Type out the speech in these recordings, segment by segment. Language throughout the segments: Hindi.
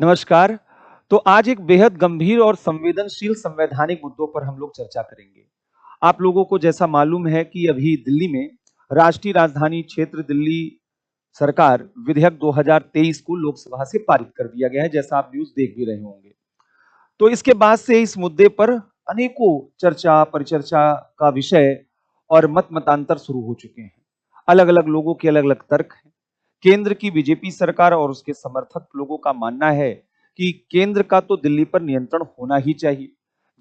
नमस्कार। तो आज एक बेहद गंभीर और संवेदनशील संवैधानिक मुद्दों पर हम लोग चर्चा करेंगे। आप लोगों को जैसा मालूम है कि अभी दिल्ली में राष्ट्रीय राजधानी क्षेत्र दिल्ली सरकार विधेयक 2023 को लोकसभा से पारित कर दिया गया है, जैसा आप न्यूज़ देख भी रहे होंगे। तो इसके बाद से इस मुद्दे पर अनेकों चर्चा, परिचर्चा का विषय और मतांतर शुरू हो चुके हैं। अलग-अलग लोगों के अलग-अलग तर्क हैं। केंद्र की बीजेपी सरकार और उसके समर्थक लोगों का मानना है कि केंद्र का तो दिल्ली पर नियंत्रण होना ही चाहिए।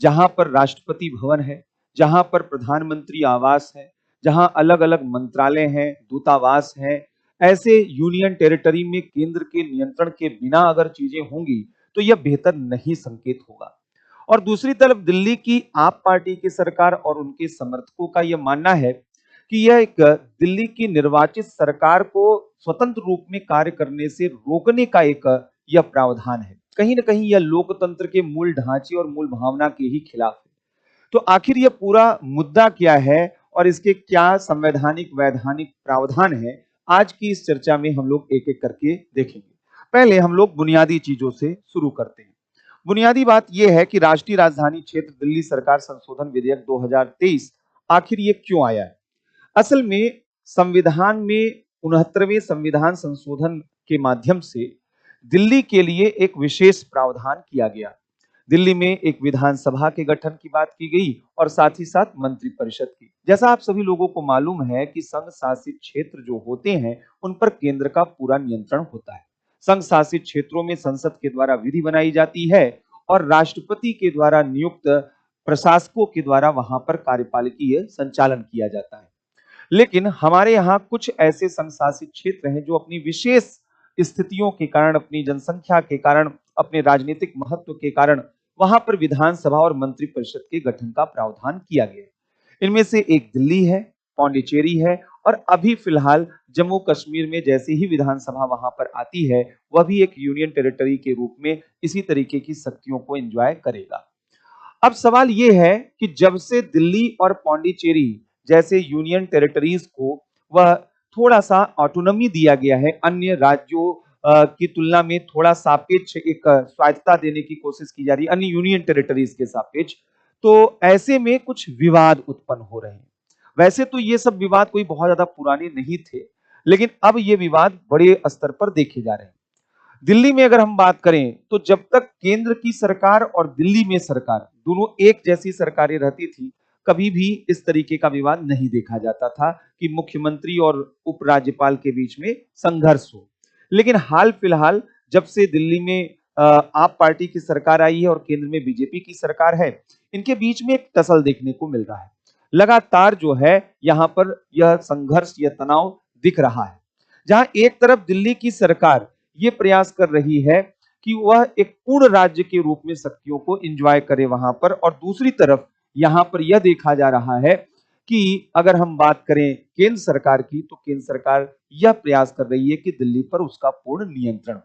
जहां पर राष्ट्रपति भवन है, जहां पर प्रधानमंत्री आवास है, जहां अलग-अलग मंत्रालय हैं, दूतावास हैं, ऐसे यूनियन टेरिटरी में केंद्र के नियंत्रण के बिना अगर चीजें होंगी तो यह बेहतर नहीं संकेत होगा। और दूसरी तरफ दिल्ली की आप पार्टी की सरकार और उनके समर्थकों का यह मानना है कि यह एक दिल्ली की निर्वाचित सरकार को स्वतंत्र रूप में कार्य करने से रोकने का एक यह प्रावधान है। कहीं ना कहीं यह लोकतंत्र के मूल ढांचे और मूल भावना के ही खिलाफ है। तो आखिर यह पूरा मुद्दा क्या है और इसके क्या संवैधानिक वैधानिक प्रावधान है, आज की इस चर्चा में हम लोग एक एक करके देखेंगे। पहले हम लोग बुनियादी चीजों से शुरू करते हैं। बुनियादी बात यह है कि राष्ट्रीय राजधानी क्षेत्र दिल्ली सरकार संशोधन विधेयक 2023 आखिर ये क्यों आया है। असल में संविधान में 69वें संविधान संशोधन के माध्यम से दिल्ली के लिए एक विशेष प्रावधान किया गया। दिल्ली में एक विधानसभा के गठन की बात की गई और साथ ही साथ मंत्रिपरिषद की। जैसा आप सभी लोगों को मालूम है कि संघ शासित क्षेत्र जो होते हैं उन पर केंद्र का पूरा नियंत्रण होता है। संघ शासित क्षेत्रों में संसद के द्वारा विधि बनाई जाती है और राष्ट्रपति के द्वारा नियुक्त प्रशासकों के द्वारा वहां पर कार्यपालिकीय संचालन किया जाता है। लेकिन हमारे यहाँ कुछ ऐसे संघ शासित क्षेत्र हैं जो अपनी विशेष स्थितियों के कारण, अपनी जनसंख्या के कारण, अपने राजनीतिक महत्व के कारण वहां पर विधानसभा और मंत्रिपरिषद के गठन का प्रावधान किया गया है। इनमें से एक दिल्ली है, पौंडीचेरी है और अभी फिलहाल जम्मू कश्मीर में जैसे ही विधानसभा वहां पर आती है वह भी एक यूनियन टेरिटरी के रूप में इसी तरीके की शक्तियों को एंजॉय करेगा। अब सवाल यह है कि जब से दिल्ली और पौंडीचेरी जैसे यूनियन टेरिटरीज को वह थोड़ा सा ऑटोनॉमी दिया गया है, अन्य राज्यों की तुलना में थोड़ा सापेक्ष एक स्वायत्तता देने की कोशिश की जा रही है अन्य यूनियन टेरिटरीज के सापेक्ष, तो ऐसे में कुछ विवाद उत्पन्न हो रहे हैं। वैसे तो ये सब विवाद कोई बहुत ज्यादा पुराने नहीं थे, लेकिन अब ये विवाद बड़े स्तर पर देखे जा रहे हैं। दिल्ली में अगर हम बात करें तो जब तक केंद्र की सरकार और दिल्ली में सरकार दोनों एक जैसी सरकारें रहती थी, कभी भी इस तरीके का विवाद नहीं देखा जाता था कि मुख्यमंत्री और उपराज्यपाल के बीच में संघर्ष हो। लेकिन हाल फिलहाल जब से दिल्ली में आप पार्टी की सरकार आई है और केंद्र में बीजेपी की सरकार है, इनके बीच में एक टसल देखने को मिल रहा है। लगातार जो है यहाँ पर यह संघर्ष, यह तनाव दिख रहा है। जहां एक तरफ दिल्ली की सरकार ये प्रयास कर रही है कि वह एक पूर्ण राज्य के रूप में शक्तियों को एंजॉय करे वहां पर, और दूसरी तरफ यहां पर यह देखा जा रहा है कि अगर हम बात करें केंद्र सरकार की तो केंद्र सरकार यह प्रयास कर रही है कि दिल्ली पर उसका पूर्ण नियंत्रण हो।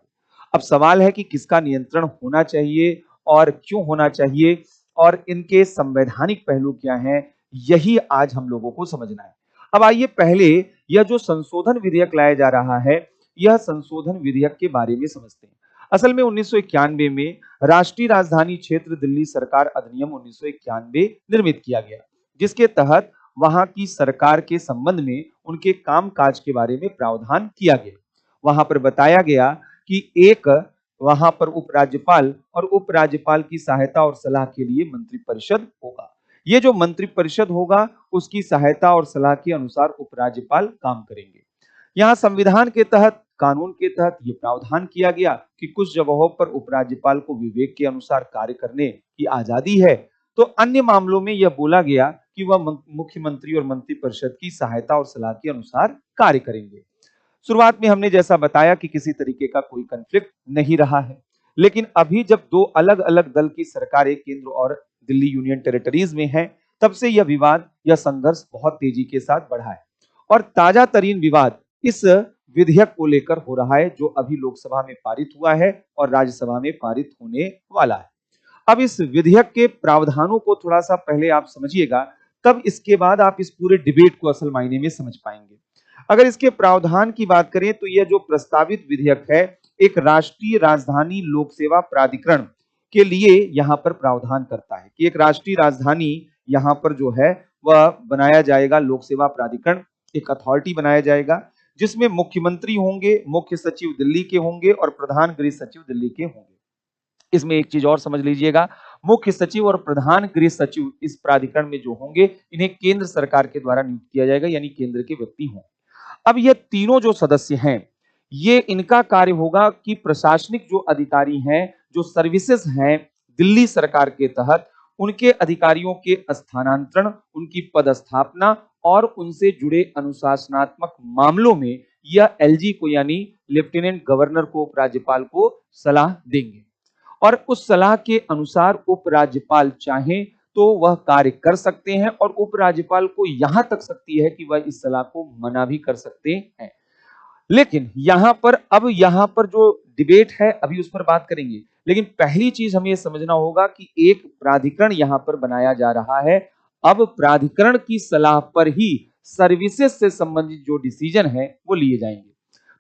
अब सवाल है कि किसका नियंत्रण होना चाहिए और क्यों होना चाहिए और इनके संवैधानिक पहलू क्या हैं, यही आज हम लोगों को समझना है। अब आइए पहले यह जो संशोधन विधेयक लाया जा रहा है, यह संशोधन विधेयक के बारे में समझते हैं। असल में 1991 में राष्ट्रीय राजधानी क्षेत्र दिल्ली सरकार अधिनियम 1991 निर्मित किया गया, जिसके तहत वहां की सरकार के संबंध में उनके कामकाज के बारे में प्रावधान किया गया। वहां पर बताया गया कि एक वहां पर उपराज्यपाल और उपराज्यपाल की सहायता और सलाह के लिए मंत्रिपरिषद होगा। ये जो मंत्रिपरिषद होगा उसकी सहायता और सलाह के अनुसार उपराज्यपाल काम करेंगे। यहाँ संविधान के तहत, कानून के तहत यह प्रावधान किया गया कि कुछ जगहों पर उपराज्यपाल को विवेक के अनुसार कार्य करने की आजादी है, तो अन्य मामलों में यह बोला गया कि वह मुख्यमंत्री और मंत्रिपरिषद की सहायता और सलाह के अनुसार कार्य करेंगे। शुरुआत में हमने जैसा बताया कि किसी तरीके का कोई कॉन्फ्लिक्ट नहीं रहा है, लेकिन अभी जब दो अलग अलग दल की सरकारें केंद्र और दिल्ली यूनियन टेरिटरीज में है, तब से यह विवाद, यह संघर्ष बहुत तेजी के साथ बढ़ा है। और ताजा तरीन विवाद इस विधेयक को लेकर हो रहा है जो अभी लोकसभा में पारित हुआ है और राज्यसभा में पारित होने वाला है। अब इस विधेयक के प्रावधानों को थोड़ा सा पहले आप समझिएगा, तब इसके बाद आप इस पूरे डिबेट को असल मायने में समझ पाएंगे। अगर इसके प्रावधान की बात करें तो यह जो प्रस्तावित विधेयक है, एक राष्ट्रीय राजधानी लोक सेवा प्राधिकरण के लिए यहाँ पर प्रावधान करता है कि एक राष्ट्रीय राजधानी यहाँ पर जो है वह बनाया जाएगा, लोक सेवा प्राधिकरण, एक अथॉरिटी बनाया जाएगा जिसमें मुख्यमंत्री होंगे, मुख्य सचिव दिल्ली के होंगे और प्रधान गृह सचिव दिल्ली के होंगे। इसमें एक चीज और समझ लीजिएगा, मुख्य सचिव और प्रधान गृह सचिव इस प्राधिकरण में जो होंगे, इन्हें केंद्र सरकार के द्वारा नियुक्त किया जाएगा, यानी केंद्र के व्यक्ति होंगे। अब ये तीनों जो सदस्य हैं, ये इनका कार्य होगा कि प्रशासनिक जो अधिकारी हैं, जो सर्विसेज हैं दिल्ली सरकार के तहत, उनके अधिकारियों के स्थानांतरण, उनकी पदस्थापना और उनसे जुड़े अनुशासनात्मक मामलों में यह एलजी को यानी लेफ्टिनेंट गवर्नर को, उपराज्यपाल को सलाह देंगे और उस सलाह के अनुसार उपराज्यपाल चाहें तो वह कार्य कर सकते हैं और उपराज्यपाल को यहां तक शक्ति है कि वह इस सलाह को मना भी कर सकते हैं। लेकिन यहां पर जो डिबेट है अभी उस पर बात करेंगे, लेकिन पहली चीज हमें यह समझना होगा कि एक प्राधिकरण यहां पर बनाया जा रहा है। अब प्राधिकरण की सलाह पर ही सर्विसेज से संबंधित जो डिसीजन है वो लिए जाएंगे।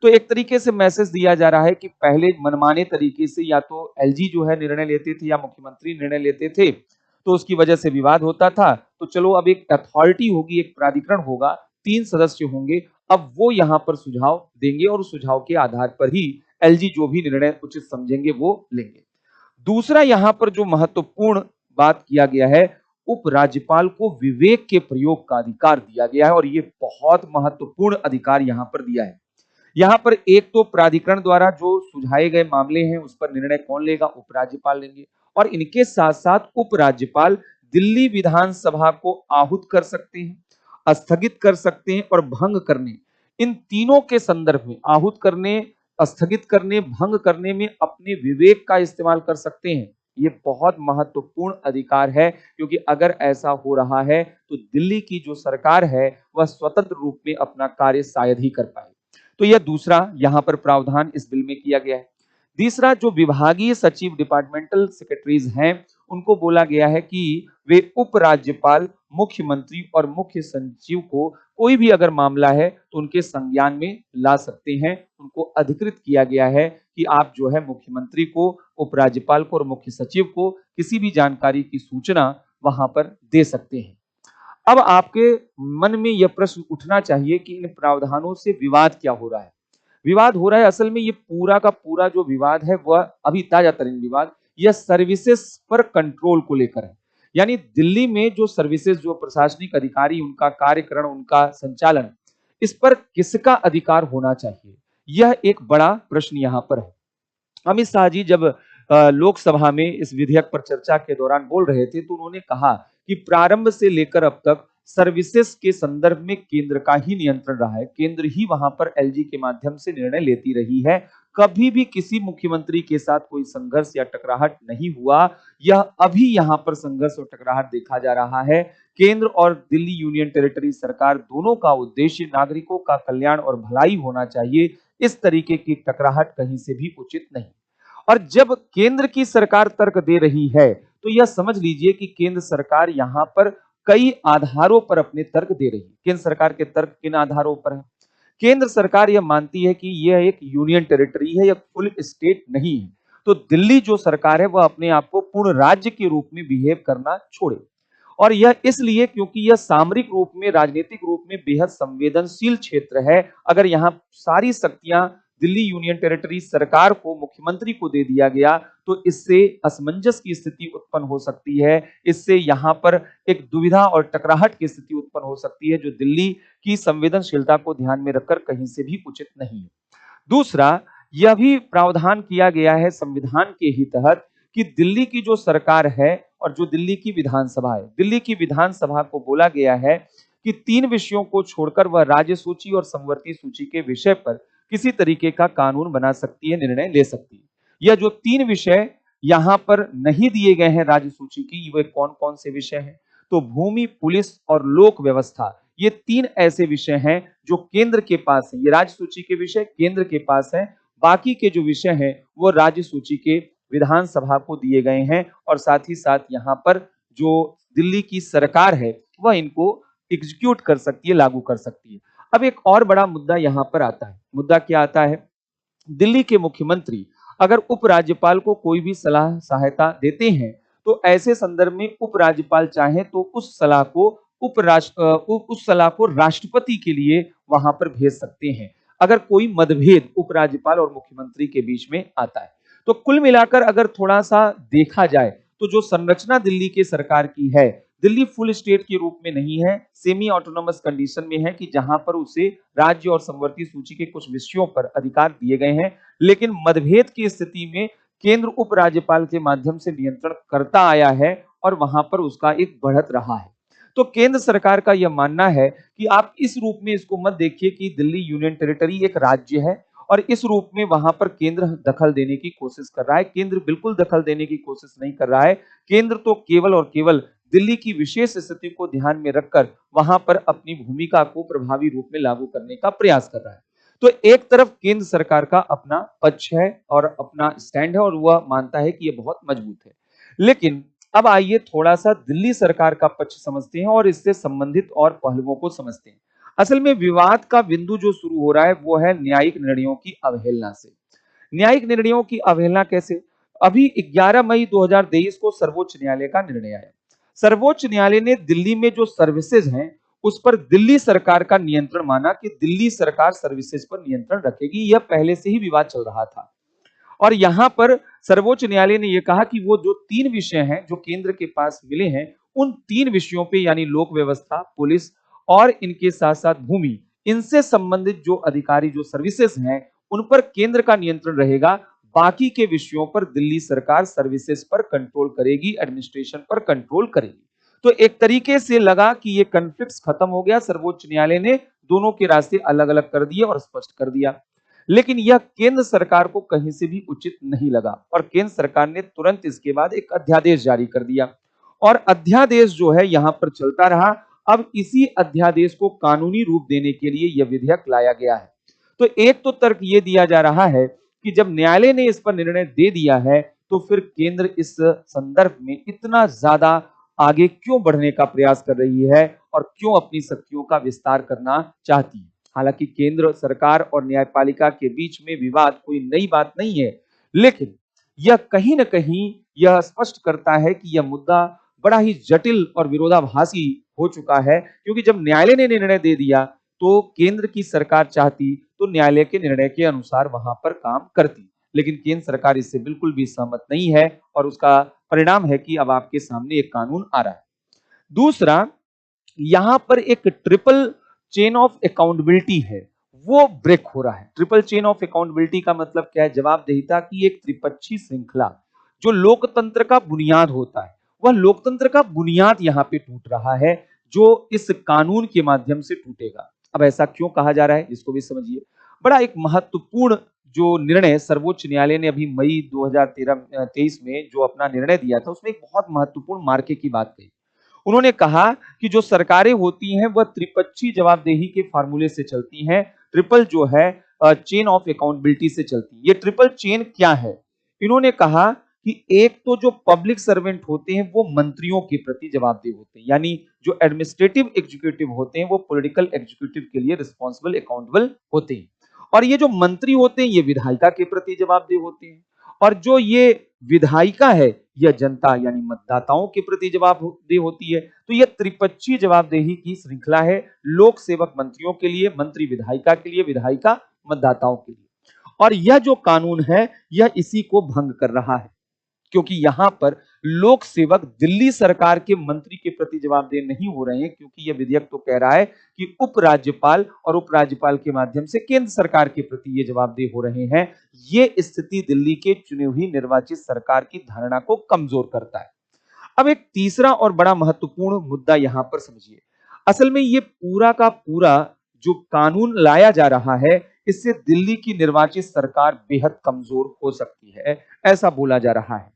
तो एक तरीके से मैसेज दिया जा रहा है कि पहले मनमाने तरीके से या तो एलजी जो है निर्णय लेते थे या मुख्यमंत्री निर्णय लेते थे, तो उसकी वजह से विवाद होता था। तो चलो अब एक अथॉरिटी होगी, एक प्राधिकरण होगा, 3 सदस्य होंगे, अब वो यहां पर सुझाव देंगे और उस सुझाव के आधार पर ही एलजी जो भी निर्णय उचित समझेंगे वो लेंगे। दूसरा यहां पर जो महत्वपूर्ण बात किया गया है, उपराज्यपाल को विवेक के प्रयोग का अधिकार दिया गया है और ये बहुत महत्वपूर्ण अधिकार यहां पर दिया है। यहां पर एक तो प्राधिकरण द्वारा जो सुझाए गए मामले हैं उस पर निर्णय कौन लेगा, उपराज्यपाल लेंगे और इनके साथ साथ उपराज्यपाल दिल्ली विधानसभा को आहूत कर सकते हैं, स्थगित कर सकते हैं और भंग करने, इन तीनों के संदर्भ में आहूत करने, स्थगित करने, भंग करने में अपने विवेक का इस्तेमाल कर सकते हैं। ये बहुत महत्वपूर्ण अधिकार है क्योंकि अगर ऐसा हो रहा है तो दिल्ली की जो सरकार है वह स्वतंत्र रूप में अपना कार्य शायद ही कर पाए। तो यह दूसरा यहां पर प्रावधान इस बिल में किया गया है। तीसरा, जो विभागीय सचिव डिपार्टमेंटल सेक्रेटरीज हैं उनको बोला गया है कि वे उपराज्यपाल, मुख्यमंत्री और मुख्य सचिव को कोई भी अगर मामला है तो उनके संज्ञान में ला सकते हैं। उनको अधिकृत किया गया है कि आप जो है मुख्यमंत्री को, उपराज्यपाल को और मुख्य सचिव को किसी भी जानकारी की सूचना वहां पर दे सकते हैं। अब आपके मन में यह प्रश्न उठना चाहिए कि इन प्रावधानों से विवाद क्या हो रहा है। विवाद हो रहा है, असल में ये पूरा का पूरा जो विवाद है वह अभी ताजा तरीन विवाद यह सर्विसेज पर कंट्रोल को लेकर है। यानी दिल्ली में जो सर्विसेज, जो प्रशासनिक अधिकारी, उनका कार्यकरण, उनका संचालन, इस पर किसका अधिकार होना चाहिए, यह एक बड़ा प्रश्न यहां पर है। अमित शाह जी जब लोकसभा में इस विधेयक पर चर्चा के दौरान बोल रहे थे तो उन्होंने कहा कि प्रारंभ से लेकर अब तक सर्विसेज के संदर्भ में केंद्र का ही नियंत्रण रहा है, केंद्र ही वहां पर एलजी के माध्यम से निर्णय लेती रही है। कभी भी किसी मुख्यमंत्री के साथ कोई संघर्ष या टकराहट नहीं हुआ। यह अभी यहां पर संघर्ष और टकराहट देखा जा रहा है। केंद्र और दिल्ली यूनियन टेरिटरी सरकार दोनों का उद्देश्य नागरिकों का कल्याण और भलाई होना चाहिए। इस तरीके की टकराहट कहीं से भी उचित नहीं। और जब केंद्र की सरकार तर्क दे रही है तो यह समझ लीजिए कि केंद्र सरकार यहां पर कई आधारों पर अपने तर्क दे रही है। केंद्र सरकार के तर्क किन आधारों पर है? केंद्र सरकार यह मानती है कि यह एक यूनियन टेरिटरी है, यह फुल स्टेट नहीं है। तो दिल्ली जो सरकार है वह अपने आप को पूर्ण राज्य के रूप में बिहेव करना छोड़े। और यह इसलिए क्योंकि यह सामरिक रूप में, राजनीतिक रूप में बेहद संवेदनशील क्षेत्र है। अगर यहां सारी शक्तियां दिल्ली यूनियन टेरिटरी सरकार को, मुख्यमंत्री को दे दिया गया तो इससे असमंजस की स्थिति उत्पन्न हो सकती है। इससे यहां पर एक दुविधा और टकराहट की स्थिति उत्पन्न हो सकती है जो दिल्ली की संवेदनशीलता को ध्यान में रखकर कहीं से भी उचित नहीं है। दूसरा, यह भी प्रावधान किया गया है संविधान के ही तहत कि दिल्ली की जो सरकार है और जो दिल्ली की विधानसभा है, दिल्ली की विधानसभा को बोला गया है कि 3 विषयों को छोड़कर वह राज्य सूची और समवर्ती सूची के विषय पर किसी तरीके का कानून बना सकती है, निर्णय ले सकती है। यह जो 3 विषय यहां पर नहीं दिए गए हैं राज्य सूची की, वे कौन कौन से विषय हैं? तो भूमि, पुलिस और लोक व्यवस्था, ये 3 ऐसे विषय हैं जो केंद्र के पास है। ये राज्य सूची के विषय केंद्र के पास है, बाकी के जो विषय हैं वो राज्य सूची के विधानसभा को दिए गए हैं और साथ ही साथ यहाँ पर जो दिल्ली की सरकार है वह इनको एग्जीक्यूट कर सकती है, लागू कर सकती है। अब एक और बड़ा मुद्दा यहाँ पर आता है। मुद्दा क्या आता है दिल्ली के मुख्यमंत्री अगर उपराज्यपाल को कोई भी सलाह सहायता देते हैं, तो ऐसे संदर्भ में उपराज्यपाल चाहे तो उस सलाह को राष्ट्रपति के लिए वहां पर भेज सकते हैं, अगर कोई मतभेद उपराज्यपाल और मुख्यमंत्री के बीच में आता है। तो कुल मिलाकर अगर थोड़ा सा देखा जाए, तो जो संरचना दिल्ली के सरकार की है, दिल्ली फुल स्टेट के रूप में नहीं है, सेमी ऑटोनोमस कंडीशन में है कि जहां पर उसे राज्य और समवर्ती सूची के कुछ विषयों पर अधिकार दिए गए हैं, लेकिन मतभेद की स्थिति में केंद्र उपराज्यपाल के माध्यम से नियंत्रण करता आया है और वहां पर उसका एक बढ़त रहा है। तो केंद्र सरकार का यह मानना है कि आप इस रूप में इसको मत देखिए कि दिल्ली यूनियन टेरिटरी एक राज्य है और इस रूप में वहां पर केंद्र दखल देने की कोशिश कर रहा है। केंद्र बिल्कुल दखल देने की कोशिश नहीं कर रहा है। केंद्र तो केवल और केवल दिल्ली की विशेष स्थिति को ध्यान में रखकर वहां पर अपनी भूमिका को प्रभावी रूप में लागू करने का प्रयास कर रहा है। तो एक तरफ केंद्र सरकार का अपना पक्ष है और अपना स्टैंड है और वह मानता है कि यह बहुत मजबूत है। लेकिन अब आइए थोड़ा सा दिल्ली सरकार का पक्ष समझते हैं और इससे संबंधित और पहलुओं को समझते हैं। असल में विवाद का बिंदु जो शुरू हो रहा है वो है न्यायिक निर्णयों की अवहेलना से। न्यायिक निर्णयों की अवहेलना कैसे? अभी 11 मई 2023 को सर्वोच्च न्यायालय का निर्णय आया। सर्वोच्च न्यायालय ने दिल्ली में जो सर्विसेज हैं उस पर दिल्ली सरकार का नियंत्रण माना कि दिल्ली सरकार सर्विसेज पर नियंत्रण रखेगी। यह पहले से ही विवाद चल रहा था और यहां पर सर्वोच्च न्यायालय ने यह कहा कि वो जो 3 विषय हैं जो केंद्र के पास मिले हैं, उन 3 विषयों पे यानी लोक व्यवस्था, पुलिस और इनके साथ साथ भूमि, इनसे संबंधित जो अधिकारी जो सर्विसेज हैं उन पर केंद्र का नियंत्रण रहेगा। बाकी के विषयों पर दिल्ली सरकार सर्विसेज पर कंट्रोल करेगी, एडमिनिस्ट्रेशन पर कंट्रोल करेगी। तो एक तरीके से लगा कि ये कॉन्फ्लिक्ट खत्म हो गया। सर्वोच्च न्यायालय ने दोनों के रास्ते अलग अलग कर दिए और स्पष्ट कर दिया। लेकिन यह केंद्र सरकार को कहीं से भी उचित नहीं लगा और केंद्र सरकार ने तुरंत इसके बाद एक अध्यादेश जारी कर दिया और अध्यादेश जो है यहां पर चलता रहा। अब इसी अध्यादेश को कानूनी रूप देने के लिए यह विधेयक लाया गया है। तो एक तो तर्क यह दिया जा रहा है कि जब न्यायालय ने इस पर निर्णय दे दिया है तो फिर केंद्र इस संदर्भ में इतना ज्यादा आगे क्यों बढ़ने का प्रयास कर रही है और क्यों अपनी शक्तियों का विस्तार करना चाहती है। हालांकि केंद्र सरकार और न्यायपालिका के बीच में विवाद कोई नई बात नहीं है, लेकिन यह कहीं ना कहीं यह स्पष्ट करता है कि यह मुद्दा बड़ा ही जटिल और विरोधाभासी हो चुका है, क्योंकि जब न्यायालय ने निर्णय दे दिया तो केंद्र की सरकार चाहती तो न्यायालय के निर्णय के अनुसार वहां पर काम करती, लेकिन केंद्र सरकार इससे बिल्कुल भी सहमत नहीं है और उसका परिणाम है कि अब आपके सामने एक कानून आ रहा है। दूसरा, यहां पर एक ट्रिपल चेन ऑफ अकाउंटेबिलिटी है, वो ब्रेक हो रहा है। ट्रिपल चेन ऑफ अकाउंटेबिलिटी का मतलब क्या है? जवाबदेहिता की एक त्रिपक्षीय श्रृंखला जो लोकतंत्र का बुनियाद होता है, वह लोकतंत्र का बुनियाद यहां पे टूट रहा है, जो इस कानून के माध्यम से टूटेगा। अब ऐसा क्यों कहा जा रहा है इसको भी समझिए। बड़ा एक महत्वपूर्ण जो निर्णय सर्वोच्च न्यायालय ने अभी मई 2023 में जो अपना निर्णय दिया था, उसमें एक बहुत महत्वपूर्ण मार्के की बात कही। उन्होंने कहा कि जो सरकारें होती हैं वह त्रिपक्षीय जवाबदेही के फार्मूले से चलती हैं, ट्रिपल जो है चेन ऑफ अकाउंटेबिलिटी से चलती है। ये ट्रिपल चेन क्या है? इन्होंने कहा कि एक तो जो पब्लिक सर्वेंट होते हैं वो मंत्रियों के प्रति जवाबदेह होते हैं, यानी जो एडमिनिस्ट्रेटिव एग्जीक्यूटिव होते हैं वो पॉलिटिकल एग्जीक्यूटिव के लिए रिस्पॉन्सिबल अकाउंटेबल होते हैं, और ये जो मंत्री होते हैं ये विधायिका के प्रति जवाबदेह होते हैं, और जो ये विधायिका है यह जनता यानी मतदाताओं के प्रति जवाबदेह होती है। तो यह त्रिपक्षीय जवाबदेही की श्रृंखला है, लोक सेवक मंत्रियों के लिए, मंत्री विधायिका के लिए, विधायिका मतदाताओं के लिए। और यह जो कानून है यह इसी को भंग कर रहा है, क्योंकि यहां पर लोक सेवक दिल्ली सरकार के मंत्री के प्रति जवाबदेह नहीं हो रहे हैं, क्योंकि यह विधेयक तो कह रहा है कि उपराज्यपाल और उपराज्यपाल के माध्यम से केंद्र सरकार के प्रति ये जवाबदेह हो रहे हैं। ये स्थिति दिल्ली के चुनी हुई निर्वाचित सरकार की धारणा को कमजोर करता है। अब एक तीसरा और बड़ा महत्वपूर्ण मुद्दा यहां पर समझिए। असल में ये पूरा का पूरा जो कानून लाया जा रहा है, इससे दिल्ली की निर्वाचित सरकार बेहद कमजोर हो सकती है, ऐसा बोला जा रहा है।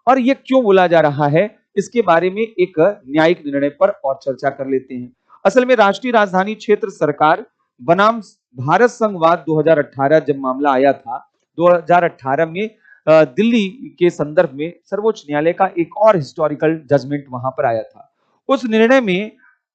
और ये क्यों बोला जा रहा है इसके बारे में एक न्यायिक निर्णय पर और चर्चा कर लेते हैं। असल में राष्ट्रीय राजधानी क्षेत्र सरकार बनाम भारत संघवाद 2018 जब मामला आया था, 2018 में दिल्ली के संदर्भ में सर्वोच्च न्यायालय का एक और हिस्टोरिकल जजमेंट वहां पर आया था। उस निर्णय में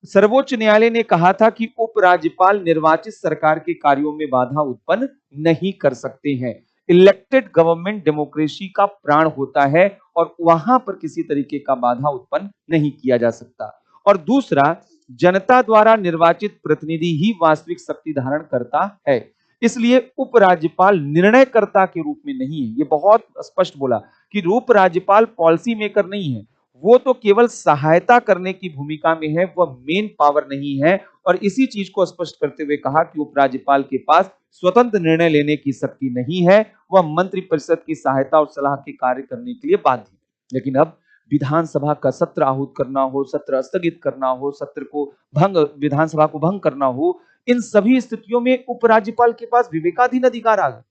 सर्वोच्च न्यायालय ने कहा था कि उपराज्यपाल निर्वाचित सरकार के कार्यों में बाधा उत्पन्न नहीं कर सकते हैं। इलेक्टेड गवर्नमेंट डेमोक्रेसी का प्राण होता है और वहां पर किसी तरीके का बाधा उत्पन्न नहीं किया जा सकता। और दूसरा, जनता द्वारा निर्वाचित प्रतिनिधि ही वास्तविक शक्ति धारण करता है, इसलिए उपराज्यपाल निर्णयकर्ता के रूप में नहीं है। ये बहुत स्पष्ट बोला कि उपराज्यपाल पॉलिसी मेकर नहीं है, वो तो केवल सहायता करने की भूमिका में है, वह मेन पावर नहीं है। और इसी चीज को स्पष्ट करते हुए कहा कि उपराज्यपाल के पास स्वतंत्र निर्णय लेने की शक्ति नहीं है, वह मंत्रिपरिषद की सहायता और सलाह के कार्य करने के लिए बाध्य है। लेकिन अब विधानसभा का सत्र आहूत करना हो, सत्र स्थगित करना हो, सत्र को भंग, विधानसभा को भंग करना हो, इन सभी स्थितियों में उपराज्यपाल के पास विवेकाधीन अधिकार आ गए।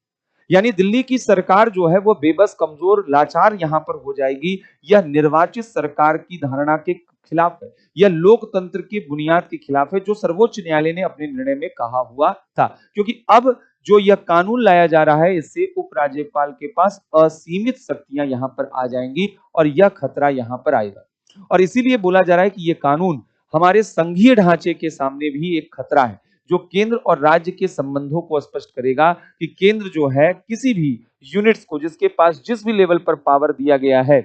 यानी दिल्ली की सरकार जो है वो बेबस, कमजोर, लाचार यहां पर हो जाएगी। यह निर्वाचित सरकार की धारणा के खिलाफ है, यह लोकतंत्र की बुनियाद के खिलाफ है, जो सर्वोच्च न्यायालय ने अपने निर्णय में कहा हुआ था। क्योंकि अब जो यह कानून लाया जा रहा है, इससे उपराज्यपाल के पास असीमित शक्तियां यहां पर आ जाएंगी और यह खतरा यहां पर आएगा। और इसीलिए बोला जा रहा है कि यह कानून हमारे संघीय ढांचे के सामने भी एक खतरा है, जो केंद्र और राज्य के संबंधों को स्पष्ट करेगा कि केंद्र जो है किसी भी यूनिट्स को, जिसके पास जिस भी लेवल पर पावर दिया गया है,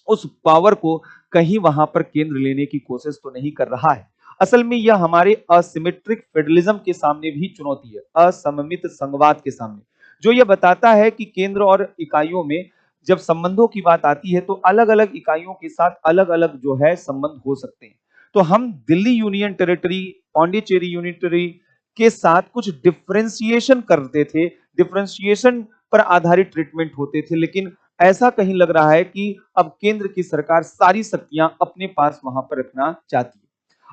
उस पावर को कहीं वहां पर केंद्र लेने की कोशिश तो नहीं कर रहा है। असल में यह हमारे असिमेट्रिक फेडरलिज्म के सामने भी चुनौती है, असममित संघवाद के सामने, जो यह बताता है कि केंद्र और इकाइयों में जब संबंधों की बात आती है तो अलग अलग इकाइयों के साथ अलग अलग जो है संबंध हो सकते हैं। तो हम Delhi union territory, Pondicherry union territory के साथ कुछ डिफरेंशिएशन करते थे, डिफरेंशिएशन पर आधारित ट्रीटमेंट होते थे। लेकिन ऐसा कहीं लग रहा है कि अब केंद्र की सरकार सारी शक्तियां अपने पास वहां पर रखना चाहती है।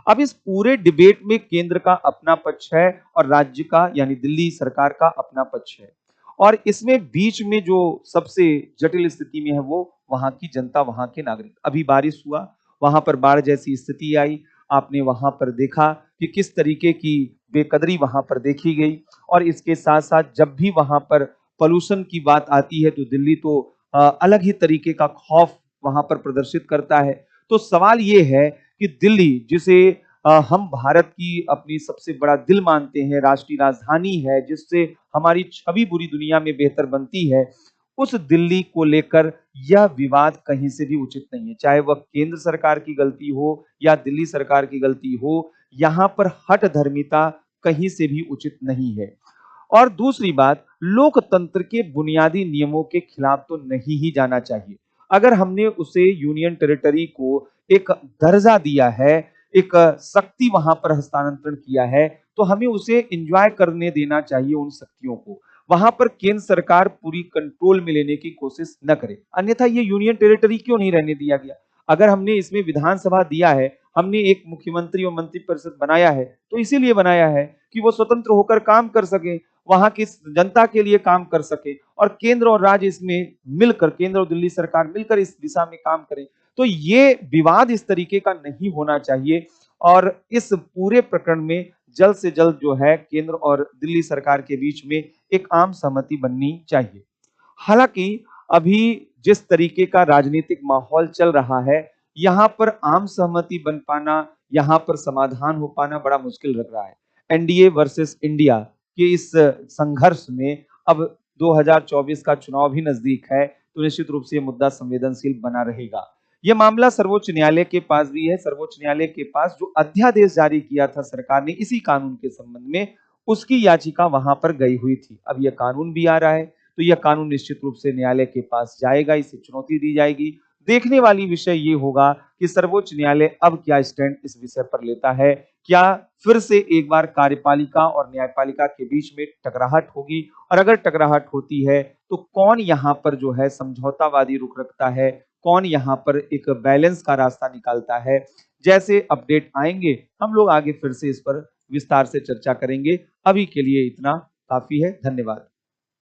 अब इस पूरे डिबेट में केंद्र का अपना पक्ष है और राज्य का, यानी दिल्ली सरकार का अपना पक्ष है। और इसमें बीच में जो सबसे जटिल स्थिति में है वो वहां की जनता, वहां के नागरिक। अभी बारिश हुआ, वहां पर बाढ़ जैसी स्थिति आई, आपने वहां पर देखा कि किस तरीके की बेकदरी वहां पर देखी गई। और इसके साथ साथ जब भी वहां पर पोल्यूशन की बात आती है तो दिल्ली तो अलग ही तरीके का खौफ वहां पर प्रदर्शित करता है। तो सवाल ये है कि दिल्ली, जिसे हम भारत की अपनी सबसे बड़ा दिल मानते हैं, राष्ट्रीय राजधानी है, जिससे हमारी छवि पूरी दुनिया में बेहतर बनती है, उस दिल्ली को लेकर यह विवाद कहीं से भी उचित नहीं है। चाहे वह केंद्र सरकार की गलती हो या दिल्ली सरकार की गलती हो, यहां पर हठ धर्मिता कहीं से भी उचित नहीं है। और दूसरी बात, लोकतंत्र के बुनियादी नियमों के खिलाफ तो नहीं ही जाना चाहिए। अगर हमने उसे यूनियन टेरिटरी को एक दर्जा दिया है, एक शक्ति वहां पर हस्तांतरण किया है, तो हमें उसे एंजॉय करने देना चाहिए उन शक्तियों को। वहां पर केंद्र सरकार पूरी कंट्रोल में लेने की कोशिश न करे, अन्यथा ये यूनियन टेरिटरी क्यों नहीं रहने दिया गया? अगर हमने इसमें विधानसभा दिया है, हमने एक मुख्यमंत्री और मंत्रिपरिषद बनाया है, तो इसीलिए बनाया है कि वो स्वतंत्र होकर काम कर सके, वहां की जनता के लिए काम कर सके, और केंद्र और राज्य इसमें मिलकर, केंद्र और दिल्ली सरकार मिलकर इस दिशा में काम करें। तो ये विवाद इस तरीके का नहीं होना चाहिए और इस पूरे प्रकरण में जल्द से जल्द जो है केंद्र और दिल्ली सरकार के बीच में एक आम सहमति बननी चाहिए। हालांकि अभी जिस तरीके का राजनीतिक माहौल चल रहा है, यहाँ पर आम सहमति बन पाना, यहाँ पर समाधान हो पाना बड़ा मुश्किल लग रहा है। एनडीए वर्सेस इंडिया के इस संघर्ष में अब 2024 का चुनाव भी नजदीक है, तो निश्चित रूप से यह मुद्दा संवेदनशील बना रहेगा। यह मामला सर्वोच्च न्यायालय के पास भी है। सर्वोच्च न्यायालय के पास जो अध्यादेश जारी किया था सरकार ने इसी कानून के संबंध में, उसकी याचिका वहां पर गई हुई थी। अब यह कानून भी आ रहा है, तो यह कानून निश्चित रूप से न्यायालय के पास जाएगा, इसे चुनौती दी जाएगी। देखने वाली विषय ये होगा कि सर्वोच्च न्यायालय अब क्या स्टैंड इस विषय पर लेता है। क्या फिर से एक बार कार्यपालिका और न्यायपालिका के बीच में टकराहट होगी, और अगर टकराहट होती है तो कौन यहाँ पर जो है समझौतावादी रुख रखता है, कौन यहाँ पर एक बैलेंस का रास्ता निकालता है। जैसे अपडेट आएंगे हम लोग आगे फिर से इस पर विस्तार से चर्चा करेंगे। अभी के लिए इतना काफी है। धन्यवाद।